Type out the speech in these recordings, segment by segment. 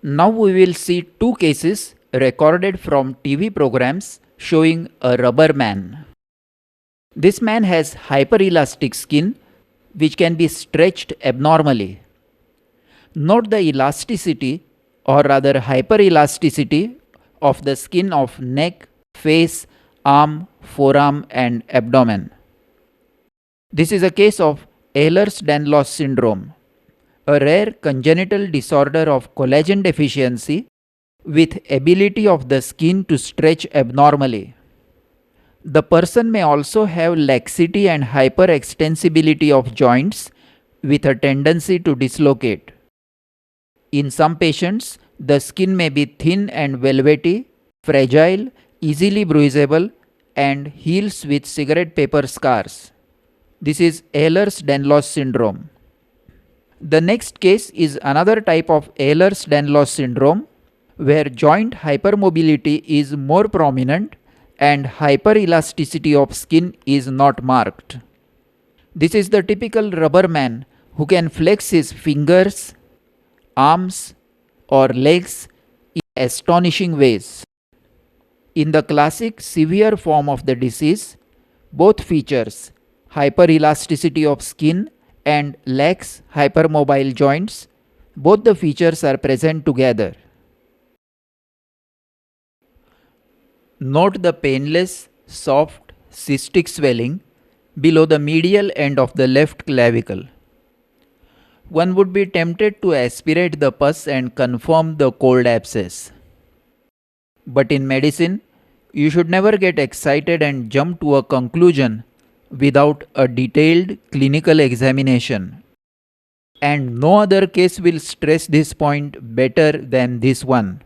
Now we will see two cases recorded from TV programs showing a rubber man. This man has hyperelastic skin which can be stretched abnormally. Note the elasticity or rather hyperelasticity of the skin of neck, face, arm, forearm and abdomen. This is a case of Ehlers-Danlos syndrome, a rare congenital disorder of collagen deficiency with ability of the skin to stretch abnormally. The person may also have laxity and hyperextensibility of joints with a tendency to dislocate. In some patients, the skin may be thin and velvety, fragile, easily bruisable, and heals with cigarette paper scars. This is Ehlers-Danlos syndrome. The next case is another type of Ehlers-Danlos syndrome where joint hypermobility is more prominent and hyperelasticity of skin is not marked. This is the typical rubber man who can flex his fingers, arms or legs in astonishing ways. In the classic severe form of the disease, both features, hyperelasticity of skin and lax hypermobile joints, both the features are present together. Note the painless, soft, cystic swelling below the medial end of the left clavicle. One would be tempted to aspirate the pus and confirm the cold abscess. But in medicine, you should never get excited and jump to a conclusion without a detailed clinical examination. And no other case will stress this point better than this one.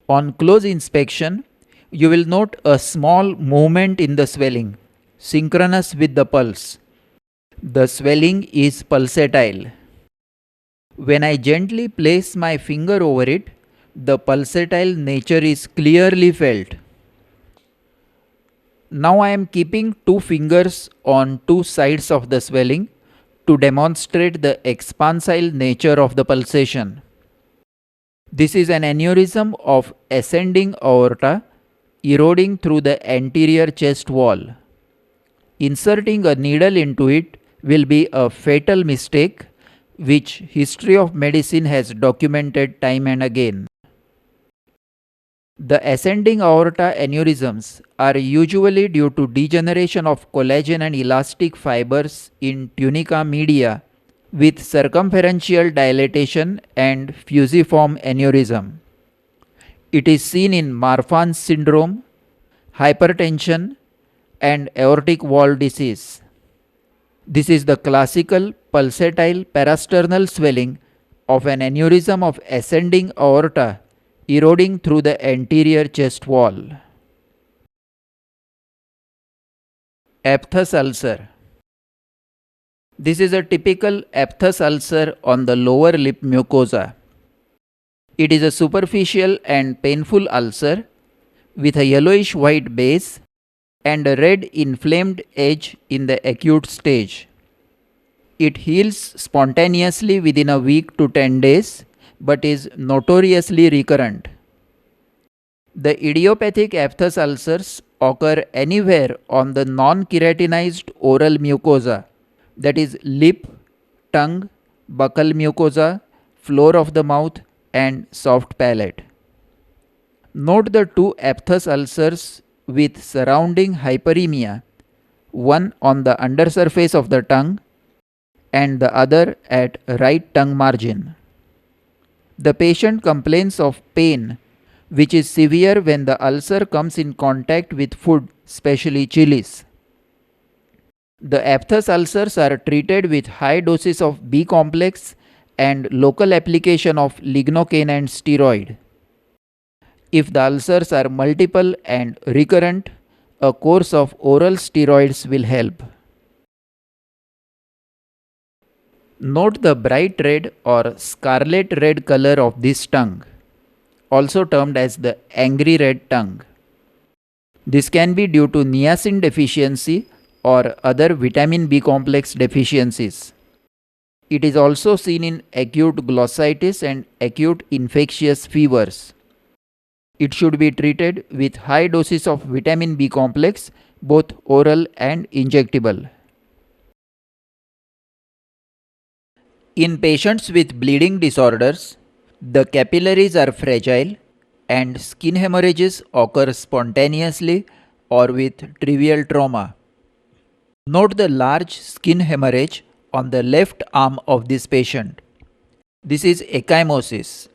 On close inspection, you will note a small movement in the swelling, synchronous with the pulse. The swelling is pulsatile. When I gently place my finger over it, the pulsatile nature is clearly felt. Now I am keeping two fingers on two sides of the swelling to demonstrate the expansile nature of the pulsation. This is an aneurysm of ascending aorta eroding through the anterior chest wall. Inserting a needle into it will be a fatal mistake which history of medicine has documented time and again. The ascending aorta aneurysms are usually due to degeneration of collagen and elastic fibers in tunica media with circumferential dilatation and fusiform aneurysm. It is seen in Marfan's syndrome, hypertension, and aortic wall disease. This is the classical pulsatile parasternal swelling of an aneurysm of ascending aorta eroding through the anterior chest wall. Aphthous ulcer. This is a typical aphthous ulcer on the lower lip mucosa. It is a superficial and painful ulcer with a yellowish white base and a red inflamed edge in the acute stage. It heals spontaneously within a week to 10 days but is notoriously recurrent. The idiopathic aphthous ulcers occur anywhere on the non-keratinized oral mucosa, that is lip, tongue, buccal mucosa, floor of the mouth and soft palate. Note the two aphthous ulcers with surrounding hyperemia, one on the undersurface of the tongue and the other at right tongue margin. The patient complains of pain, which is severe when the ulcer comes in contact with food, especially chilies. The aphthous ulcers are treated with high doses of B complex and local application of lignocaine and steroid. If the ulcers are multiple and recurrent, a course of oral steroids will help. Note the bright red or scarlet red color of this tongue, also termed as the angry red tongue. This can be due to niacin deficiency or other vitamin B complex deficiencies. It is also seen in acute glossitis and acute infectious fevers. It should be treated with high doses of vitamin B complex, both oral and injectable. In patients with bleeding disorders, the capillaries are fragile and skin hemorrhages occur spontaneously or with trivial trauma. Note the large skin hemorrhage on the left arm of this patient. This is ecchymosis.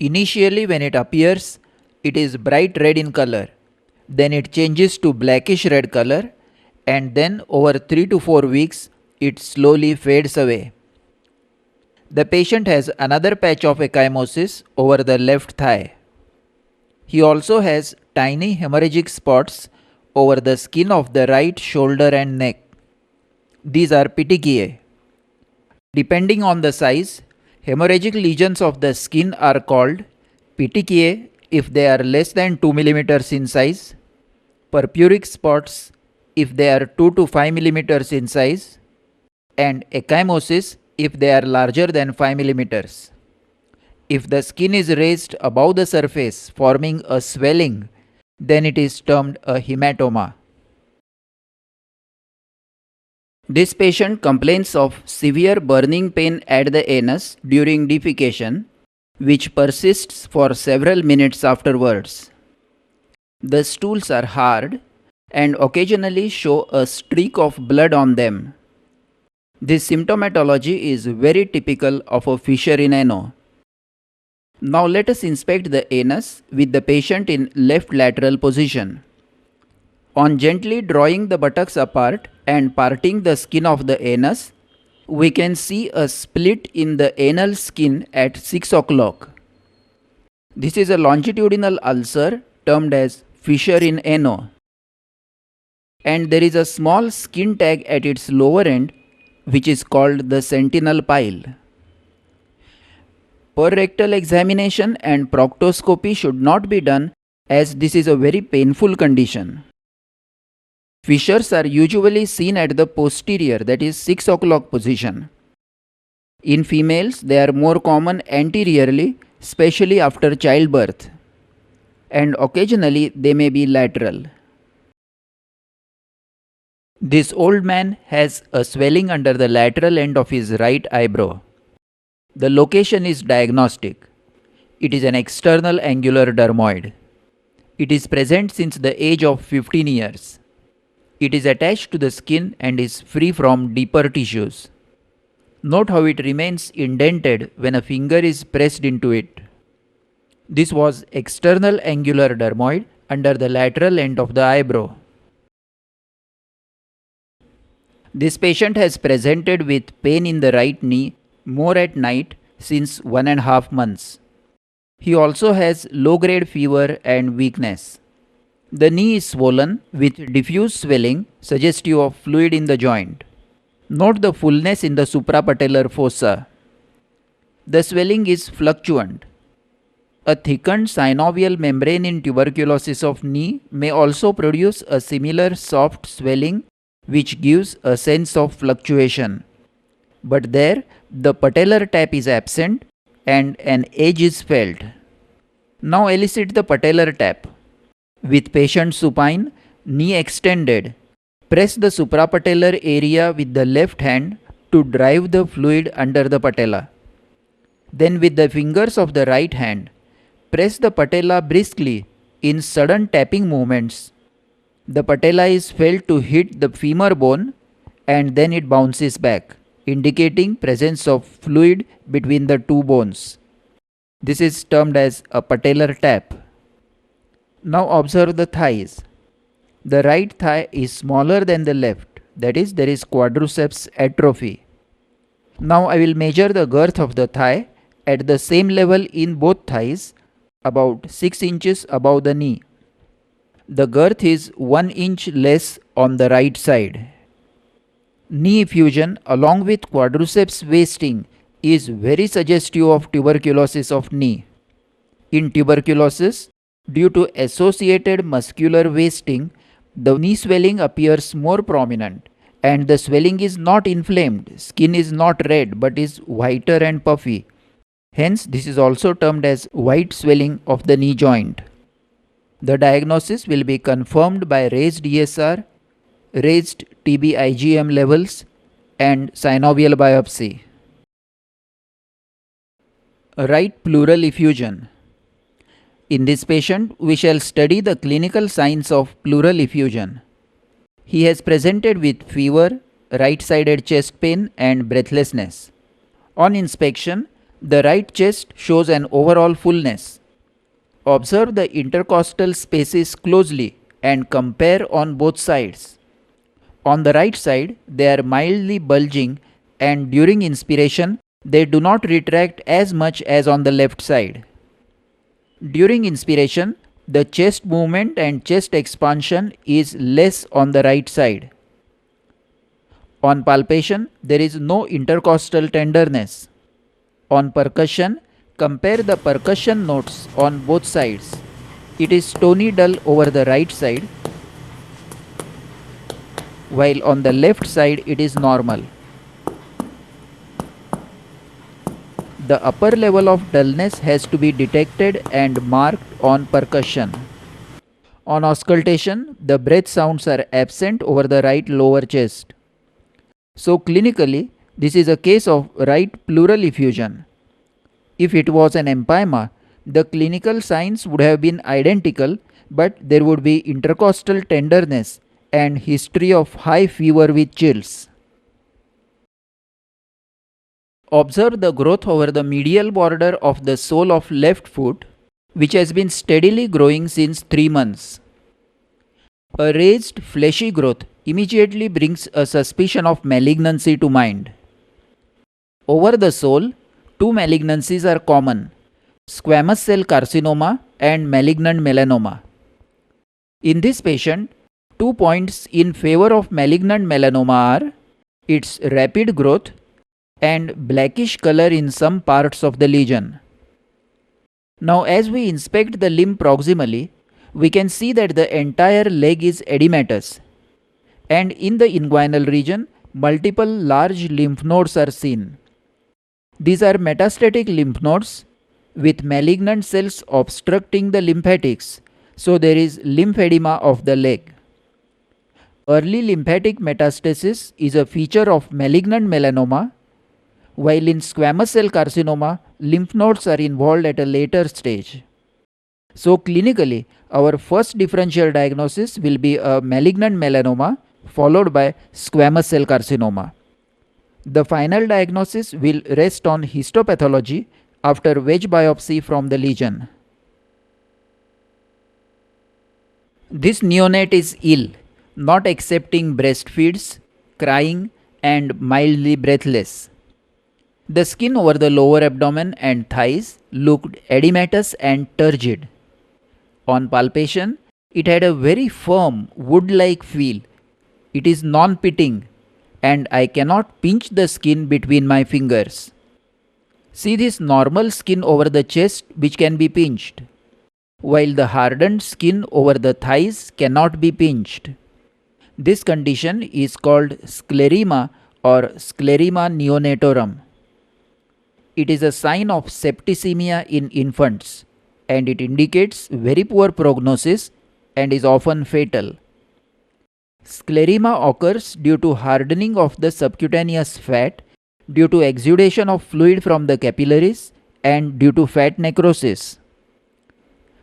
Initially, when it appears, it is bright red in color. Then it changes to blackish red color, and then over 3 to 4 weeks, it slowly fades away. The patient has another patch of ecchymosis over the left thigh. He also has tiny hemorrhagic spots over the skin of the right shoulder and neck. These are petechiae. Depending on the size, hemorrhagic lesions of the skin are called petechiae if they are less than 2 mm in size, purpuric spots if they are 2 to 5 mm in size, and ecchymosis if they are larger than 5 mm. If the skin is raised above the surface forming a swelling, then it is termed a hematoma. This patient complains of severe burning pain at the anus during defecation, which persists for several minutes afterwards. The stools are hard and occasionally show a streak of blood on them. This symptomatology is very typical of a fissure in ano. Now let us inspect the anus with the patient in left lateral position. On gently drawing the buttocks apart and parting the skin of the anus, we can see a split in the anal skin at 6 o'clock. This is a longitudinal ulcer termed as fissure in ano. And there is a small skin tag at its lower end which is called the sentinel pile. Perrectal examination and proctoscopy should not be done as this is a very painful condition. Fissures are usually seen at the posterior, that is 6 o'clock position. In females, they are more common anteriorly, especially after childbirth, and occasionally they may be lateral. This old man has a swelling under the lateral end of his right eyebrow. The location is diagnostic. It is an external angular dermoid. It is present since the age of 15 years. It is attached to the skin and is free from deeper tissues. Note how it remains indented when a finger is pressed into it. This was external angular dermoid under the lateral end of the eyebrow. This patient has presented with pain in the right knee more at night since 1.5 months. He also has low-grade fever and weakness. The knee is swollen with diffuse swelling suggestive of fluid in the joint. Note the fullness in the suprapatellar fossa. The swelling is fluctuant. A thickened synovial membrane in tuberculosis of knee may also produce a similar soft swelling which gives a sense of fluctuation. But there, the patellar tap is absent and an edge is felt. Now elicit the patellar tap. With patient supine, knee extended, press the suprapatellar area with the left hand to drive the fluid under the patella. Then with the fingers of the right hand, press the patella briskly in sudden tapping movements. The patella is felt to hit the femur bone and then it bounces back, indicating presence of fluid between the two bones. This is termed as a patellar tap. Now observe the thighs. The right thigh is smaller than the left, that is, there is quadriceps atrophy. Now I will measure the girth of the thigh at the same level in both thighs, about 6 inches above the knee. The girth is 1 inch less on the right side. Knee effusion along with quadriceps wasting is very suggestive of tuberculosis of knee. In tuberculosis, due to associated muscular wasting, the knee swelling appears more prominent and the swelling is not inflamed. Skin is not red but is whiter and puffy. Hence, this is also termed as white swelling of the knee joint. The diagnosis will be confirmed by raised ESR, raised TB IgM levels, and synovial biopsy. Right pleural effusion. In this patient, we shall study the clinical signs of pleural effusion. He has presented with fever, right-sided chest pain and breathlessness. On inspection, the right chest shows an overall fullness. Observe the intercostal spaces closely and compare on both sides. On the right side, they are mildly bulging and during inspiration, they do not retract as much as on the left side. During inspiration, the chest movement and chest expansion is less on the right side. On palpation, there is no intercostal tenderness. On percussion, compare the percussion notes on both sides. It is stony dull over the right side, while on the left side it is normal. The upper level of dullness has to be detected and marked on percussion. On auscultation, the breath sounds are absent over the right lower chest. So clinically, this is a case of right pleural effusion. If it was an empyema, the clinical signs would have been identical, but there would be intercostal tenderness and history of high fever with chills. Observe the growth over the medial border of the sole of left foot, which has been steadily growing since 3 months. A raised fleshy growth immediately brings a suspicion of malignancy to mind. Over the sole, 2 malignancies are common: squamous cell carcinoma and malignant melanoma. In this patient, 2 points in favor of malignant melanoma are its rapid growth and blackish color in some parts of the lesion. Now, as we inspect the limb proximally, we can see that the entire leg is edematous, and in the inguinal region, multiple large lymph nodes are seen. These are metastatic lymph nodes with malignant cells obstructing the lymphatics, so there is lymphedema of the leg. Early lymphatic metastasis is a feature of malignant melanoma, while in squamous cell carcinoma, lymph nodes are involved at a later stage. So clinically, our first differential diagnosis will be a malignant melanoma followed by squamous cell carcinoma. The final diagnosis will rest on histopathology after wedge biopsy from the lesion. This neonate is ill, not accepting breastfeeds, crying, and mildly breathless. The skin over the lower abdomen and thighs looked edematous and turgid. On palpation, it had a very firm wood-like feel. It is non-pitting, and I cannot pinch the skin between my fingers. See this normal skin over the chest which can be pinched, while the hardened skin over the thighs cannot be pinched. This condition is called sclerema or sclerema neonatorum. It is a sign of septicemia in infants, and it indicates very poor prognosis and is often fatal. Sclerema occurs due to hardening of the subcutaneous fat, due to exudation of fluid from the capillaries, and due to fat necrosis.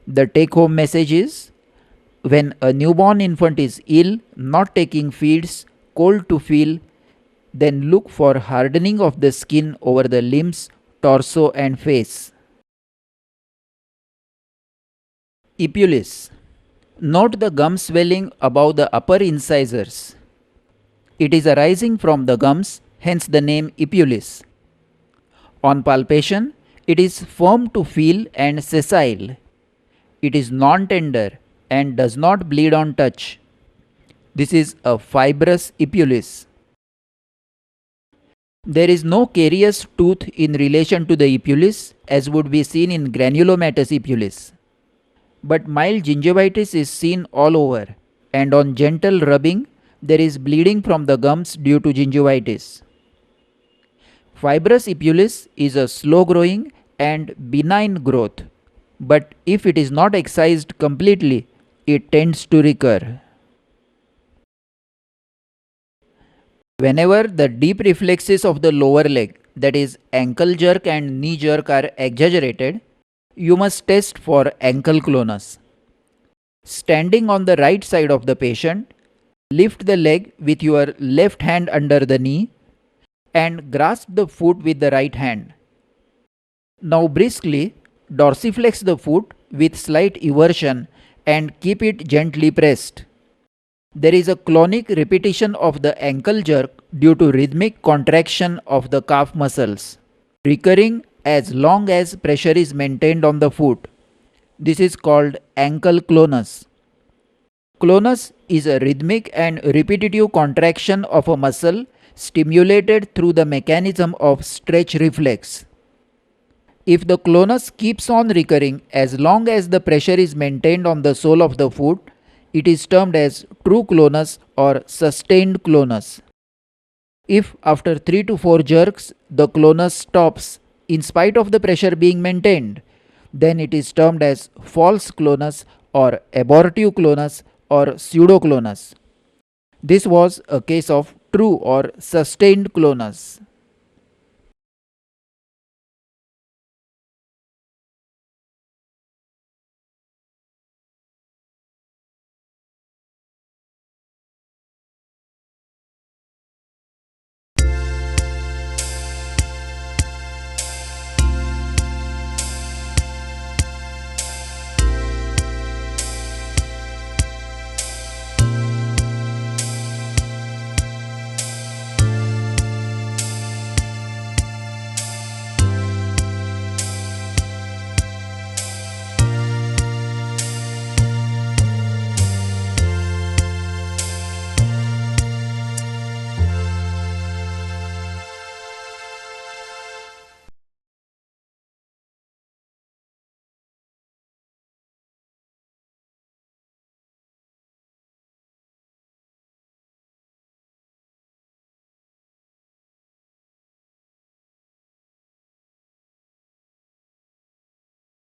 The take-home message is: when a newborn infant is ill, not taking feeds, cold to feel, then look for hardening of the skin over the limbs, torso and face. Epulis. Note the gum swelling above the upper incisors. It is arising from the gums, hence the name epulis. On palpation, it is firm to feel and sessile. It is non-tender and does not bleed on touch. This is a fibrous epulis. There is no carious tooth in relation to the epulis as would be seen in granulomatous epulis. But mild gingivitis is seen all over, and on gentle rubbing, there is bleeding from the gums due to gingivitis. Fibrous epulis is a slow growing and benign growth, but if it is not excised completely, it tends to recur. Whenever the deep reflexes of the lower leg, that is, ankle jerk and knee jerk, are exaggerated, you must test for ankle clonus. Standing on the right side of the patient, lift the leg with your left hand under the knee and grasp the foot with the right hand. Now briskly dorsiflex the foot with slight eversion and keep it gently pressed. There is a clonic repetition of the ankle jerk due to rhythmic contraction of the calf muscles, recurring as long as pressure is maintained on the foot. This is called ankle clonus. Clonus is a rhythmic and repetitive contraction of a muscle stimulated through the mechanism of stretch reflex. If the clonus keeps on recurring as long as the pressure is maintained on the sole of the foot, it is termed as true clonus or sustained clonus. If after 3 to 4 jerks the clonus stops in spite of the pressure being maintained, then it is termed as false clonus or abortive clonus or pseudoclonus. This was a case of true or sustained clonus.